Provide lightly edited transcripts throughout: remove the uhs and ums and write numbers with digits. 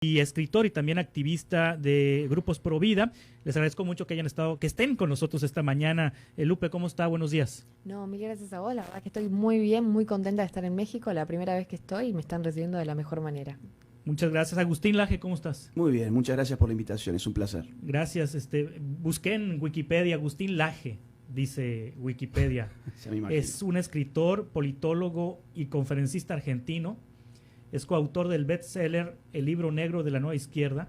y escritor y también activista de Grupos Pro Vida. Les agradezco mucho que estén con nosotros esta mañana. Lupe, ¿cómo está? Buenos días. No, mil gracias a vos. La verdad que estoy muy bien, muy contenta de estar en México. La primera vez que estoy y me están recibiendo de la mejor manera. Muchas gracias. Agustín Laje, ¿cómo estás? Muy bien, muchas gracias por la invitación, es un placer. Gracias. Busqué en Wikipedia Agustín Laje, dice Wikipedia. Es un escritor, politólogo y conferencista argentino. Es coautor del bestseller El Libro Negro de la Nueva Izquierda.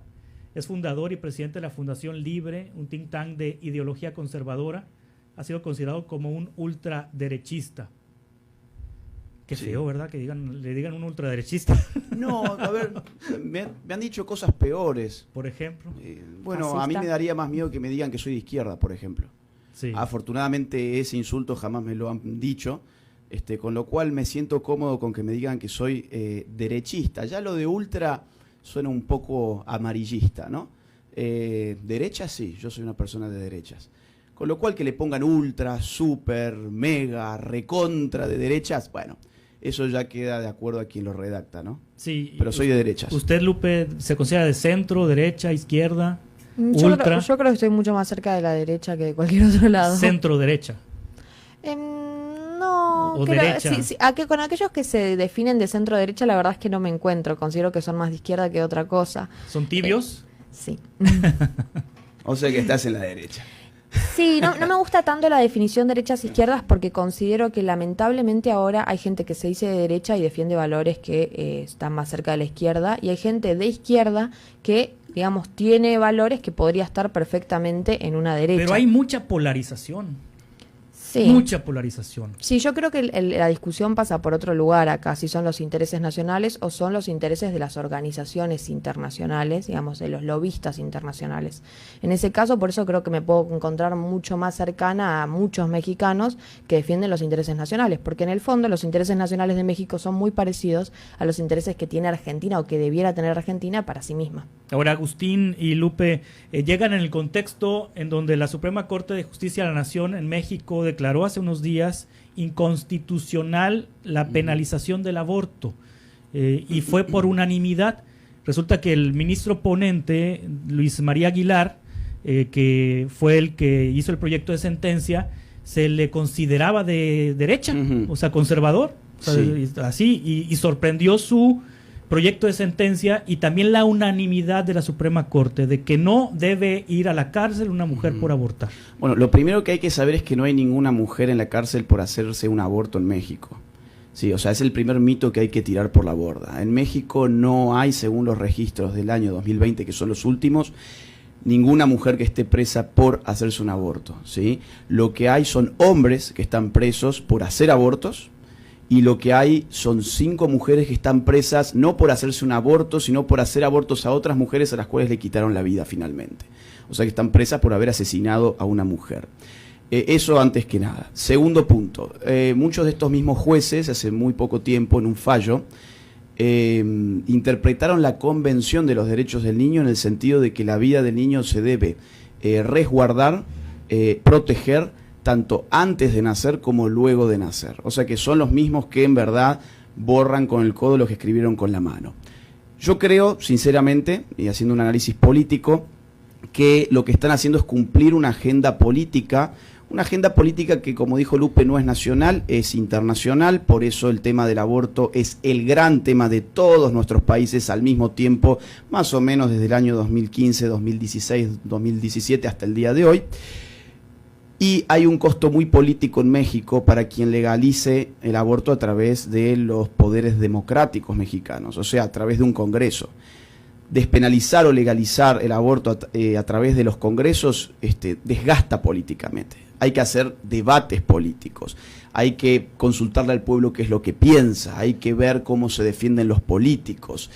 Es fundador y presidente de la Fundación Libre, un think tank de ideología conservadora. Ha sido considerado como un ultraderechista. Qué feo, ¿verdad? Que le digan un ultraderechista. No, a ver, me han dicho cosas peores. Por ejemplo. Bueno, ¿Fascista? a mí me daría más miedo que me digan que soy de izquierda, por ejemplo. Sí. Afortunadamente ese insulto jamás me lo han dicho. Con lo cual me siento cómodo con que me digan que soy derechista. Ya lo de ultra suena un poco amarillista, ¿no? Derecha sí, yo soy una persona de derechas. Con lo cual que le pongan ultra, super, mega, recontra de derechas, bueno, eso ya queda de acuerdo a quien lo redacta, ¿no? Sí. Pero soy de derechas. ¿Usted, Lupe, se considera de centro, derecha, izquierda, Yo ultra? creo que estoy mucho más cerca de la derecha que de cualquier otro lado. Centro-derecha. No, o derecha. sí, con aquellos que se definen de centro derecha, la verdad es que no me encuentro. Considero que son más de izquierda que otra cosa. ¿Son tibios? Sí. O sea que estás en la derecha. Sí, no me gusta tanto la definición derechas-izquierdas porque considero que lamentablemente ahora hay gente que se dice de derecha y defiende valores que están más cerca de la izquierda, y hay gente de izquierda que, digamos, tiene valores que podría estar perfectamente en una derecha. Pero hay mucha polarización. Sí. Mucha polarización. Sí, yo creo que la discusión pasa por otro lugar acá, si son los intereses nacionales o son los intereses de las organizaciones internacionales, digamos, de los lobistas internacionales. En ese caso, por eso creo que me puedo encontrar mucho más cercana a muchos mexicanos que defienden los intereses nacionales, porque en el fondo los intereses nacionales de México son muy parecidos a los intereses que tiene Argentina o que debiera tener Argentina para sí misma. Ahora, Agustín y Lupe llegan en el contexto en donde la Suprema Corte de Justicia de la Nación en México declaró hace unos días inconstitucional la penalización del aborto, y fue por unanimidad. Resulta que el ministro ponente, Luis María Aguilar, que fue el que hizo el proyecto de sentencia, se le consideraba de derecha, o sea, conservador, o sea, Sí. así, y sorprendió su proyecto de sentencia y también la unanimidad de la Suprema Corte de que no debe ir a la cárcel una mujer por abortar. Bueno, lo primero que hay que saber es que no hay ninguna mujer en la cárcel por hacerse un aborto en México. Sí, o sea, es el primer mito que hay que tirar por la borda. En México no hay, según los registros del año 2020, que son los últimos, ninguna mujer que esté presa por hacerse un aborto, ¿sí? Lo que hay son hombres que están presos por hacer abortos, y lo que hay son 5 mujeres que están presas no por hacerse un aborto, sino por hacer abortos a otras mujeres a las cuales le quitaron la vida finalmente. O sea que están presas por haber asesinado a una mujer. Eso antes que nada. Segundo punto, muchos de estos mismos jueces, hace muy poco tiempo, en un fallo, interpretaron la Convención de los Derechos del Niño en el sentido de que la vida del niño se debe resguardar, proteger, tanto antes de nacer como luego de nacer. O sea que son los mismos que en verdad borran con el codo lo que escribieron con la mano. Yo creo, sinceramente, y haciendo un análisis político, que lo que están haciendo es cumplir una agenda política que, como dijo Lupe, no es nacional, es internacional. Por eso el tema del aborto es el gran tema de todos nuestros países al mismo tiempo, más o menos desde el año 2015, 2016, 2017 hasta el día de hoy. Y hay un costo muy político en México para quien legalice el aborto a través de los poderes democráticos mexicanos, o sea, a través de un congreso. Despenalizar o legalizar el aborto a través de los congresos desgasta políticamente. Hay que hacer debates políticos, hay que consultarle al pueblo qué es lo que piensa, hay que ver cómo se defienden los políticos.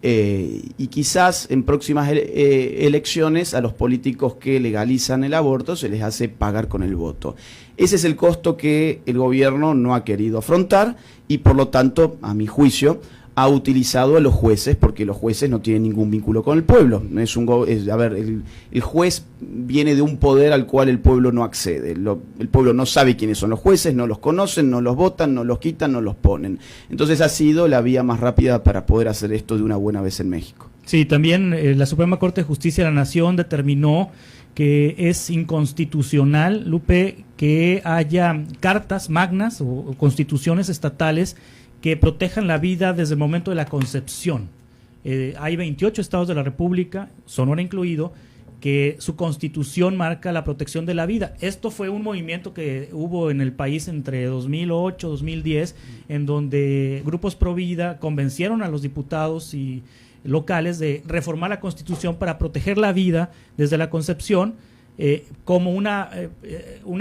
Y quizás en próximas elecciones a los políticos que legalizan el aborto se les hace pagar con el voto. Ese es el costo que el gobierno no ha querido afrontar y por lo tanto, a mi juicio, ha utilizado a los jueces, porque los jueces no tienen ningún vínculo con el pueblo. El juez viene de un poder al cual el pueblo no accede. El pueblo no sabe quiénes son los jueces, no los conocen, no los votan, no los quitan, no los ponen. Entonces ha sido la vía más rápida para poder hacer esto de una buena vez en México. Sí, también la Suprema Corte de Justicia de la Nación determinó que es inconstitucional, Lupe, que haya cartas magnas o constituciones estatales que protejan la vida desde el momento de la concepción. Hay 28 estados de la República, Sonora incluido, que su constitución marca la protección de la vida. Esto fue un movimiento que hubo en el país entre 2008 y 2010, en donde grupos pro vida convencieron a los diputados y locales de reformar la Constitución para proteger la vida desde la concepción, como una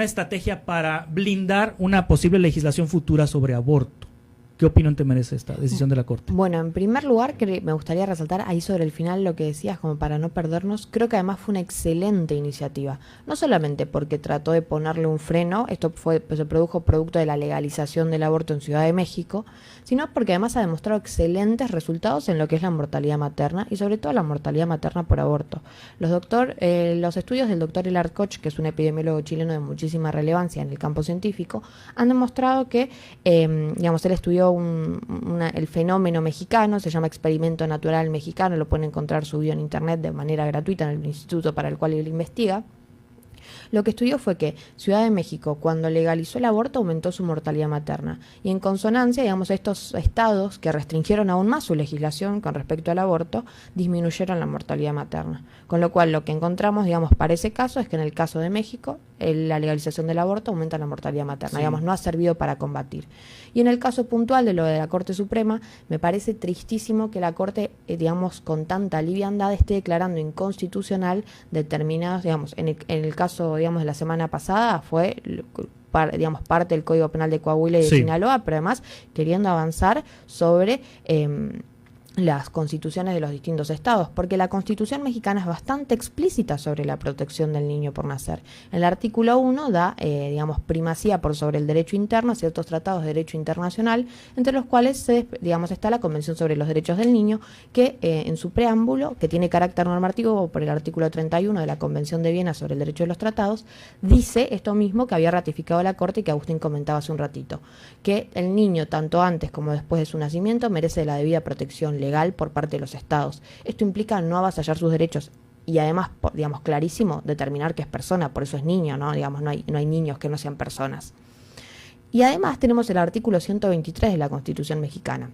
estrategia para blindar una posible legislación futura sobre aborto. ¿Qué opinión te merece esta decisión de la Corte? Bueno, en primer lugar, me gustaría resaltar ahí sobre el final lo que decías, como para no perdernos. Creo que además fue una excelente iniciativa. No solamente porque trató de ponerle un freno, esto se produjo producto de la legalización del aborto en Ciudad de México, sino porque además ha demostrado excelentes resultados en lo que es la mortalidad materna y sobre todo la mortalidad materna por aborto. Los estudios del doctor Elard Koch, que es un epidemiólogo chileno de muchísima relevancia en el campo científico, han demostrado que, él estudió el fenómeno mexicano, se llama Experimento Natural Mexicano, lo pueden encontrar subido en internet de manera gratuita en el instituto para el cual él investiga. Lo que estudió fue que Ciudad de México, cuando legalizó el aborto, aumentó su mortalidad materna. Y en consonancia, estos estados que restringieron aún más su legislación con respecto al aborto, disminuyeron la mortalidad materna. Con lo cual, lo que encontramos, para ese caso, es que en el caso de México, la legalización del aborto aumenta la mortalidad materna. Sí. No ha servido para combatir. Y en el caso puntual de lo de la Corte Suprema, me parece tristísimo que la Corte, con tanta liviandad esté declarando inconstitucional determinados, en el caso, de la semana pasada, fue, parte del Código Penal de Coahuila y de Sinaloa, pero además queriendo avanzar sobre las constituciones de los distintos estados, porque la Constitución mexicana es bastante explícita sobre la protección del niño por nacer. El artículo 1 da, primacía por sobre el derecho interno a ciertos tratados de derecho internacional, entre los cuales está la Convención sobre los Derechos del Niño, que en su preámbulo, que tiene carácter normativo por el artículo 31 de la Convención de Viena sobre el derecho de los tratados, dice esto mismo que había ratificado la Corte y que Agustín comentaba hace un ratito, que el niño, tanto antes como después de su nacimiento, merece la debida protección legal por parte de los estados. Esto implica no avasallar sus derechos y además, clarísimo, determinar que es persona, por eso es niño, ¿no? No hay niños que no sean personas. Y además tenemos el artículo 123 de la Constitución mexicana.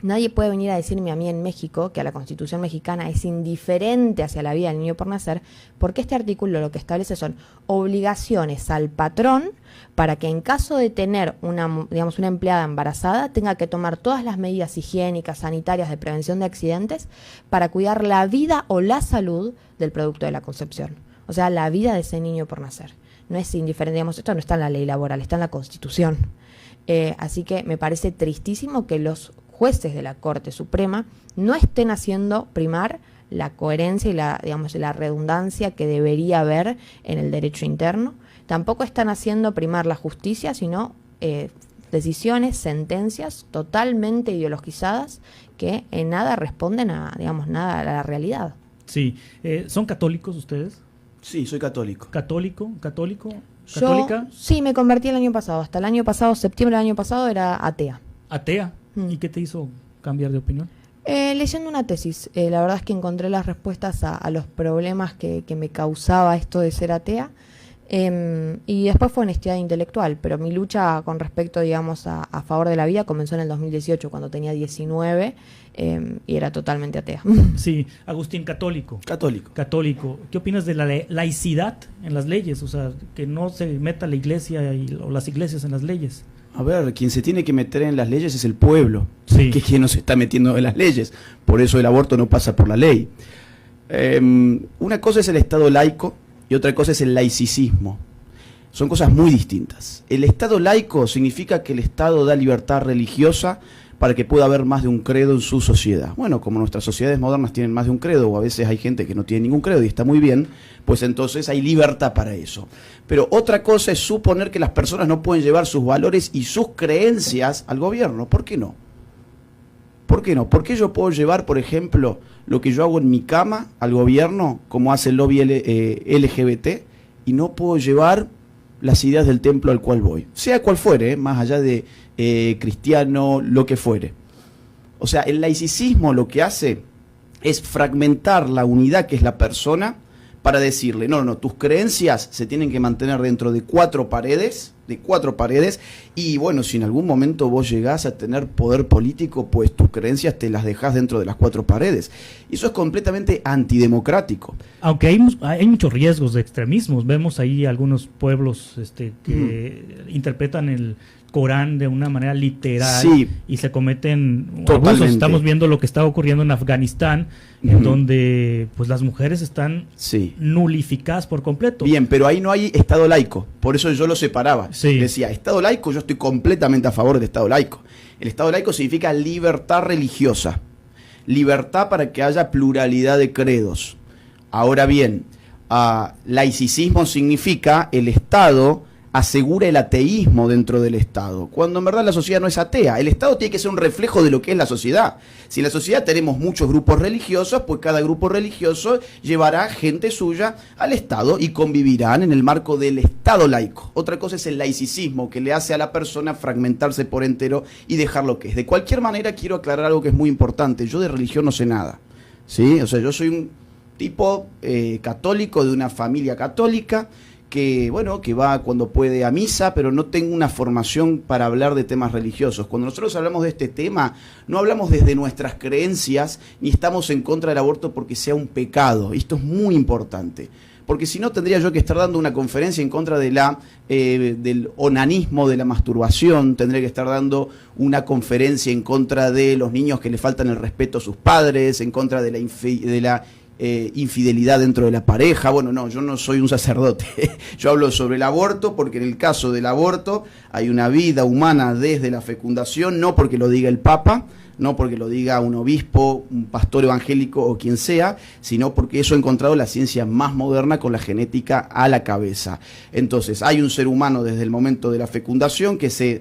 Nadie puede venir a decirme a mí en México que a la Constitución mexicana es indiferente hacia la vida del niño por nacer, porque este artículo lo que establece son obligaciones al patrón para que en caso de tener una empleada embarazada tenga que tomar todas las medidas higiénicas, sanitarias, de prevención de accidentes para cuidar la vida o la salud del producto de la concepción. O sea, la vida de ese niño por nacer. No es indiferente, esto no está en la ley laboral, está en la Constitución. Así que me parece tristísimo que los jueces de la Corte Suprema no estén haciendo primar la coherencia y la redundancia que debería haber en el derecho interno. Tampoco están haciendo primar la justicia, sino decisiones, sentencias totalmente ideologizadas que en nada responden a la realidad. Sí. ¿Son católicos ustedes? Sí, soy católico. ¿Católico? ¿Católica? Yo, sí, me convertí el año pasado. Hasta el año pasado, septiembre del año pasado, era atea. ¿Atea? ¿Y qué te hizo cambiar de opinión? Leyendo una tesis. La verdad es que encontré las respuestas a los problemas que me causaba esto de ser atea. Y después fue honestidad intelectual, pero mi lucha con respecto, a favor de la vida comenzó en el 2018, cuando tenía 19 y era totalmente atea. Sí, Agustín, católico. Católico. ¿Qué opinas de la laicidad en las leyes? O sea, que no se meta la iglesia o las iglesias en las leyes. A ver, quien se tiene que meter en las leyes es el pueblo, sí, que es quien no se está metiendo en las leyes. Por eso el aborto no pasa por la ley. Una cosa es el Estado laico y otra cosa es el laicismo. Son cosas muy distintas. El Estado laico significa que el Estado da libertad religiosa para que pueda haber más de un credo en su sociedad. Bueno, como nuestras sociedades modernas tienen más de un credo, o a veces hay gente que no tiene ningún credo y está muy bien, pues entonces hay libertad para eso. Pero otra cosa es suponer que las personas no pueden llevar sus valores y sus creencias al gobierno. ¿Por qué no? ¿Por qué no? ¿Por qué yo puedo llevar, por ejemplo, lo que yo hago en mi cama al gobierno, como hace el lobby LGBT, y no puedo llevar las ideas del templo al cual voy? Sea cual fuere, más allá de cristiano, lo que fuere. O sea, el laicismo lo que hace es fragmentar la unidad que es la persona para decirle, no, tus creencias se tienen que mantener dentro de cuatro paredes, y bueno, si en algún momento vos llegás a tener poder político, pues tus creencias te las dejás dentro de las cuatro paredes. Y eso es completamente antidemocrático. Aunque hay muchos riesgos de extremismos, vemos ahí algunos pueblos que interpretan el Corán de una manera literal, sí, y se cometen abusos. Estamos viendo lo que está ocurriendo en Afganistán, en donde pues las mujeres están nulificadas por completo. Bien, pero ahí no hay Estado laico, por eso yo lo separaba. Decía, Estado laico, yo estoy completamente a favor del Estado laico. El Estado laico significa libertad religiosa, libertad para que haya pluralidad de credos. Ahora bien, laicismo significa el Estado asegura el ateísmo dentro del Estado, cuando en verdad la sociedad no es atea. El Estado tiene que ser un reflejo de lo que es la sociedad. Si en la sociedad tenemos muchos grupos religiosos, pues cada grupo religioso llevará gente suya al Estado y convivirán en el marco del Estado laico. Otra cosa es el laicismo, que le hace a la persona fragmentarse por entero y dejar lo que es. De cualquier manera, quiero aclarar algo que es muy importante. Yo de religión no sé nada, ¿sí? O sea, yo soy un tipo católico de una familia católica, que bueno, que va cuando puede a misa, pero no tengo una formación para hablar de temas religiosos. Cuando nosotros hablamos de este tema, no hablamos desde nuestras creencias, ni estamos en contra del aborto porque sea un pecado. Esto es muy importante, porque si no tendría yo que estar dando una conferencia en contra de del onanismo, de la masturbación, tendría que estar dando una conferencia en contra de los niños que le faltan el respeto a sus padres, en contra de la infidelidad dentro de la pareja. Bueno, no, yo no soy un sacerdote. Yo hablo sobre el aborto porque en el caso del aborto hay una vida humana desde la fecundación, no porque lo diga el Papa, no porque lo diga un obispo, un pastor evangélico o quien sea, sino porque eso ha encontrado la ciencia más moderna con la genética a la cabeza. Entonces, hay un ser humano desde el momento de la fecundación que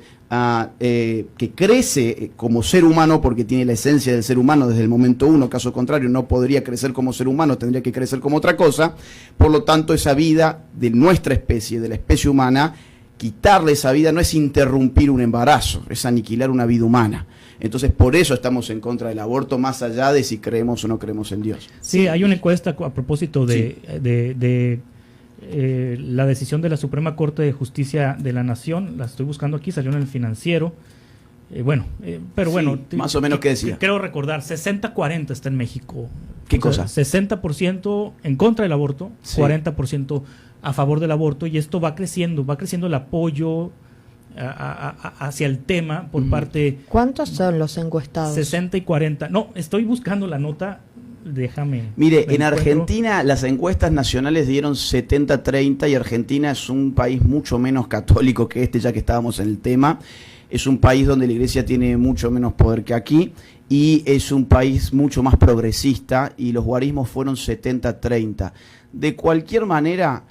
crece como ser humano porque tiene la esencia del ser humano desde el momento uno, caso contrario no podría crecer como ser humano, tendría que crecer como otra cosa. Por lo tanto, esa vida de nuestra especie, de la especie humana, quitarle esa vida no es interrumpir un embarazo, es aniquilar una vida humana. Entonces, por eso estamos en contra del aborto, más allá de si creemos o no creemos en Dios. Sí, hay una encuesta a propósito de la decisión de la Suprema Corte de Justicia de la Nación, la estoy buscando aquí, salió en el Financiero. Más o menos, ¿qué decía? Creo recordar, 60-40 está en México. ¿Qué cosa? 60% en contra del aborto, 40% a favor del aborto, y esto va creciendo el apoyo hacia el tema por parte... ¿Cuántos son los encuestados? 60 y 40. No, estoy buscando la nota, déjame... Mire, en Argentina las encuestas nacionales dieron 70-30 y Argentina es un país mucho menos católico que este, ya que estábamos en el tema. Es un país donde la iglesia tiene mucho menos poder que aquí y es un país mucho más progresista y los guarismos fueron 70-30. De cualquier manera,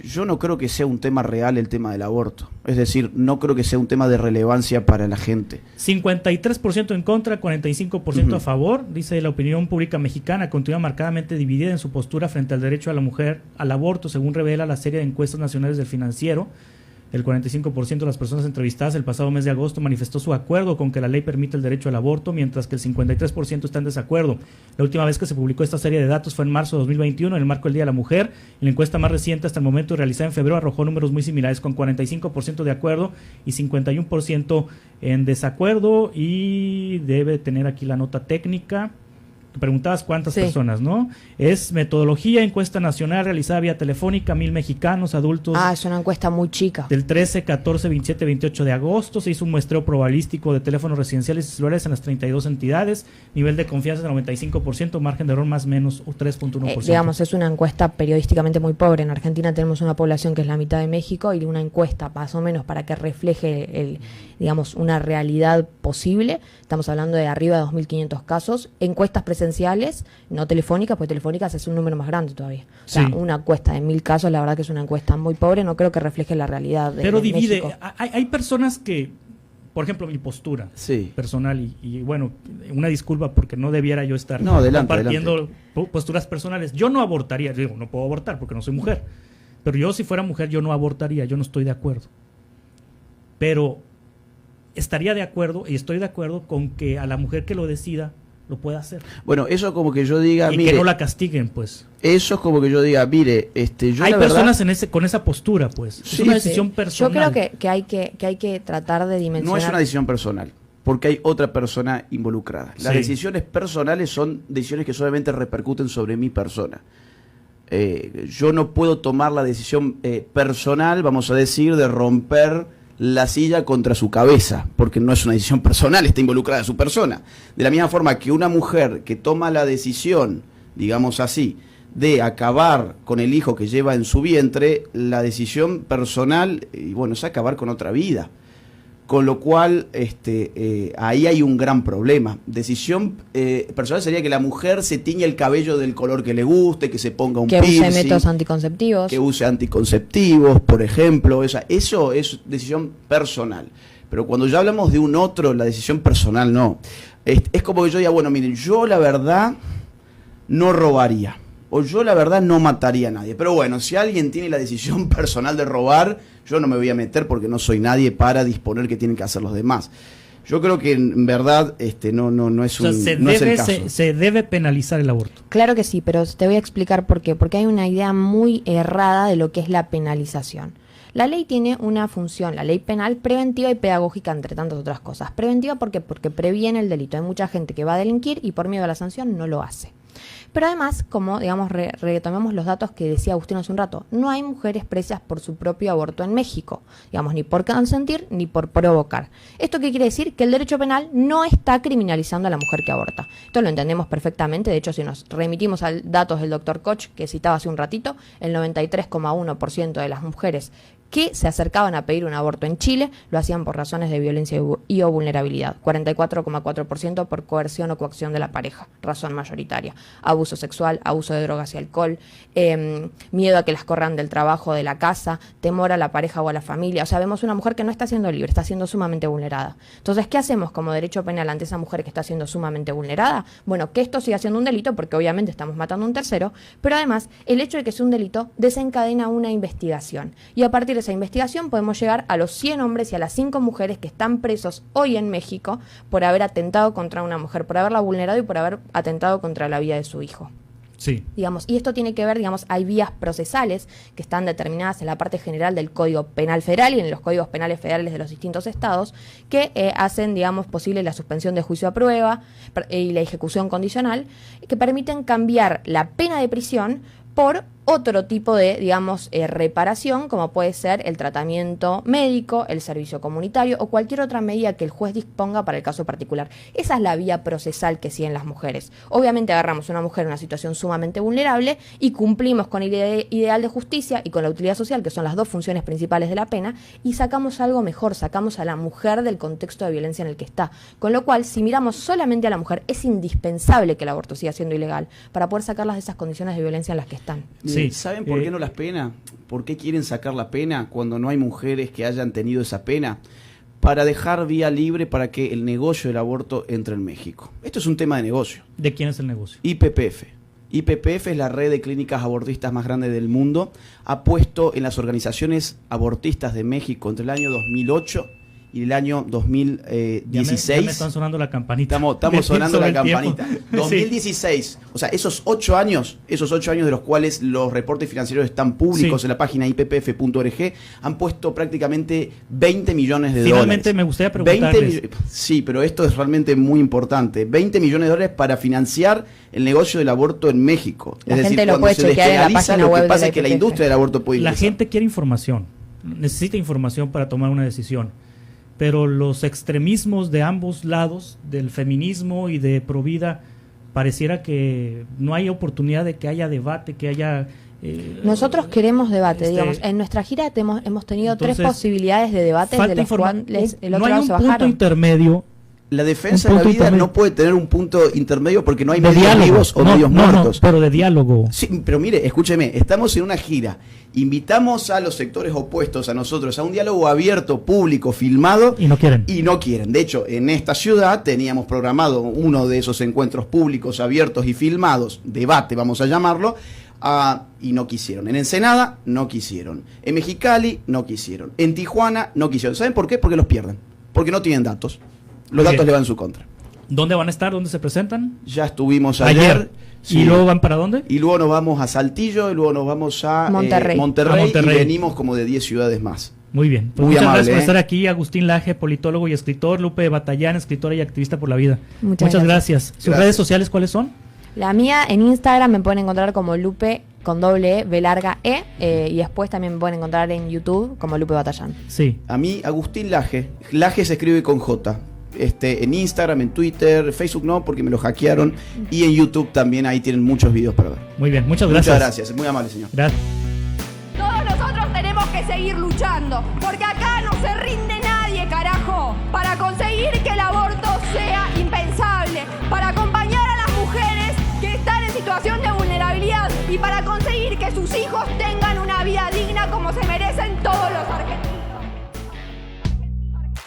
yo no creo que sea un tema real el tema del aborto. Es decir, no creo que sea un tema de relevancia para la gente. 53% en contra, 45% a favor. Dice, la opinión pública mexicana continúa marcadamente dividida en su postura frente al derecho a la mujer al aborto, según revela la serie de encuestas nacionales del Financiero. El 45% de las personas entrevistadas el pasado mes de agosto manifestó su acuerdo con que la ley permite el derecho al aborto, mientras que el 53% está en desacuerdo. La última vez que se publicó esta serie de datos fue en marzo de 2021, en el marco del Día de la Mujer. La encuesta más reciente hasta el momento, realizada en febrero, arrojó números muy similares, con 45% de acuerdo y 51% en desacuerdo. Y debe tener aquí la nota técnica. Te preguntabas cuántas personas, ¿no? Es metodología, encuesta nacional realizada vía telefónica, 1,000 mexicanos, adultos. Es una encuesta muy chica. Del 13, 14, 27, 28 de agosto. Se hizo un muestreo probabilístico de teléfonos residenciales y celulares en las 32 entidades. Nivel de confianza del 95%, margen de error más o menos 3.1%. Digamos, es una encuesta periodísticamente muy pobre. En Argentina tenemos una población que es la mitad de México y una encuesta más o menos para que refleje una realidad posible. Estamos hablando de arriba de 2.500 casos. Encuestas presenciales, no telefónicas, pues telefónicas es un número más grande todavía. O sea, una encuesta de 1.000 casos, la verdad que es una encuesta muy pobre, no creo que refleje la realidad de Pero divide, México. Hay personas que, por ejemplo, mi postura personal, y bueno, una disculpa porque no debiera yo estar compartiendo posturas personales. Yo no abortaría, digo, no puedo abortar porque no soy mujer, pero yo si fuera mujer yo no abortaría, yo no estoy de acuerdo. Pero estaría de acuerdo y estoy de acuerdo con que a la mujer que lo decida lo pueda hacer. Bueno, eso como que yo diga, y mire, que no la castiguen, pues. Eso es como que yo diga, mire, yo hay la personas verdad, con esa postura, pues. Sí, es una decisión personal. Yo creo que hay que tratar de dimensionar. no es una decisión personal, porque hay otra persona involucrada. Las Sí. decisiones personales son decisiones que solamente repercuten sobre mi persona. Yo no puedo tomar la decisión personal, vamos a decir, de romper la silla contra su cabeza, porque no es una decisión personal, está involucrada su persona. De la misma forma que una mujer que toma la decisión, digamos así, de acabar con el hijo que lleva en su vientre, la decisión personal, y bueno, es acabar con otra vida. Con lo cual, ahí hay un gran problema. Decisión personal sería que la mujer se tiñe el cabello del color que le guste, que se ponga un piercing, use métodos anticonceptivos. que use anticonceptivos, por ejemplo. Eso es decisión personal. Pero cuando ya hablamos de un otro, la decisión personal no. Es como que yo diga, bueno, miren, yo la verdad no robaría. O yo la verdad no mataría a nadie. Pero bueno, si alguien tiene la decisión personal de robar, yo no me voy a meter porque no soy nadie para disponer qué tienen que hacer los demás. Yo creo que en verdad no es un, O sea, no es el caso. se debe penalizar el aborto. Claro que sí, pero te voy a explicar por qué. Porque hay una idea muy errada de lo que es la penalización. La ley tiene una función, la ley penal, preventiva y pedagógica, entre tantas otras cosas. Preventiva, ¿por qué? Porque previene el delito. Hay mucha gente que va a delinquir y por miedo a la sanción no lo hace. Pero además, como digamos, retomemos los datos que decía Agustín hace un rato, no hay mujeres presas por su propio aborto en México, digamos, ni por consentir ni por provocar. ¿Esto qué quiere decir? Que el derecho penal no está criminalizando a la mujer que aborta. Esto lo entendemos perfectamente. De hecho, si nos remitimos a datos del doctor Koch, que citaba hace un ratito, el 93,1% de las mujeres que se acercaban a pedir un aborto en Chile lo hacían por razones de violencia y o vulnerabilidad, 44,4% por coerción o coacción de la pareja, razón mayoritaria, abuso sexual, abuso de drogas y alcohol, miedo a que las corran del trabajo, de la casa, temor a la pareja o a la familia. O sea, vemos una mujer que no está siendo libre, está siendo sumamente vulnerada. Entonces, ¿qué hacemos como derecho penal ante esa mujer que está siendo sumamente vulnerada? Bueno, que esto siga siendo un delito, porque obviamente estamos matando a un tercero, pero además el hecho de que sea un delito desencadena una investigación, y a partir de esa investigación podemos llegar a los 100 hombres y a las 5 mujeres que están presos hoy en México por haber atentado contra una mujer, por haberla vulnerado y por haber atentado contra la vida de su hijo. Sí. Digamos, y esto tiene que ver, digamos, hay vías procesales que están determinadas en la parte general del Código Penal Federal y en los códigos penales federales de los distintos estados que hacen, digamos, posible la suspensión de juicio a prueba y la ejecución condicional, que permiten cambiar la pena de prisión por otro tipo de, digamos, reparación, como puede ser el tratamiento médico, el servicio comunitario o cualquier otra medida que el juez disponga para el caso particular. Esa es la vía procesal que siguen las mujeres. Obviamente agarramos a una mujer en una situación sumamente vulnerable y cumplimos con el ideal de justicia y con la utilidad social, que son las dos funciones principales de la pena, y sacamos algo mejor, sacamos a la mujer del contexto de violencia en el que está. Con lo cual, si miramos solamente a la mujer, es indispensable que el aborto siga siendo ilegal para poder sacarlas de esas condiciones de violencia en las que están. Sí. ¿Saben por qué no las pena? ¿Por qué quieren sacar la pena cuando no hay mujeres que hayan tenido esa pena? Para dejar vía libre para que el negocio del aborto entre en México. Esto es un tema de negocio. ¿De quién es el negocio? IPPF. IPPF es la red de clínicas abortistas más grande del mundo. Ha puesto en las organizaciones abortistas de México entre el año 2008 y el año 2016. Ya me están sonando la campanita. Estamos sonando la campanita. Sí. 2016, o sea, esos 8 años de los cuales los reportes financieros están públicos, sí, en la página ippf.org, han puesto prácticamente 20 millones de Finalmente, dólares. me gustaría preguntarles. Sí, pero esto es realmente muy importante. 20 millones de dólares para financiar el negocio del aborto en México. La es gente decir, lo cuando puede se chequear en la despenaliza, página lo web que de pasa la es que la IPPF. industria del aborto puede La ingresar. gente quiere información, necesita información para tomar una decisión, pero los extremismos de ambos lados, del feminismo y de Provida, pareciera que no hay oportunidad de que haya debate, que haya... Nosotros queremos debate, digamos. En nuestra gira hemos tenido entonces, 3 posibilidades de debate, de los cuales el otro no hay lado un se punto bajaron. intermedio. La defensa de la vida no puede tener un punto intermedio porque no hay De medios diálogo. vivos o No, medios no, muertos. pero de diálogo. Sí, pero mire, escúcheme, estamos en una gira. Invitamos a los sectores opuestos a nosotros a un diálogo abierto, público, filmado. Y no quieren. Y no quieren. De hecho, en esta ciudad teníamos programado uno de esos encuentros públicos, abiertos y filmados, debate vamos a llamarlo, y no quisieron. En Ensenada no quisieron. En Mexicali no quisieron. En Tijuana no quisieron. ¿Saben por qué? Porque los pierden. Porque no tienen datos. Los datos le van en su contra. ¿Dónde van a estar? ¿Dónde se presentan? Ya estuvimos ayer. Sí. ¿Y luego van para dónde? Y luego nos vamos a Saltillo, y luego nos vamos a Monterrey. Monterrey. Y venimos como de 10 ciudades más. Muy bien. Pues Muy muchas amable, gracias por estar aquí. Agustín Laje, politólogo y escritor. Lupe Batallán, escritora y activista por la vida. Muchas gracias. ¿Sus redes sociales cuáles son? La mía en Instagram me pueden encontrar como Lupe con doble E, B larga E, y después también me pueden encontrar en YouTube como Lupe Batallán. Sí. A mí, Agustín Laje. Laje se escribe con J. En Instagram, en Twitter, Facebook no, porque me lo hackearon. Y en YouTube también, ahí tienen muchos videos para ver. Muy bien, muchas gracias. Muchas gracias, muy amable, señor. Gracias. Todos nosotros tenemos que seguir luchando, porque acá no se rinde nadie, carajo, para conseguir que la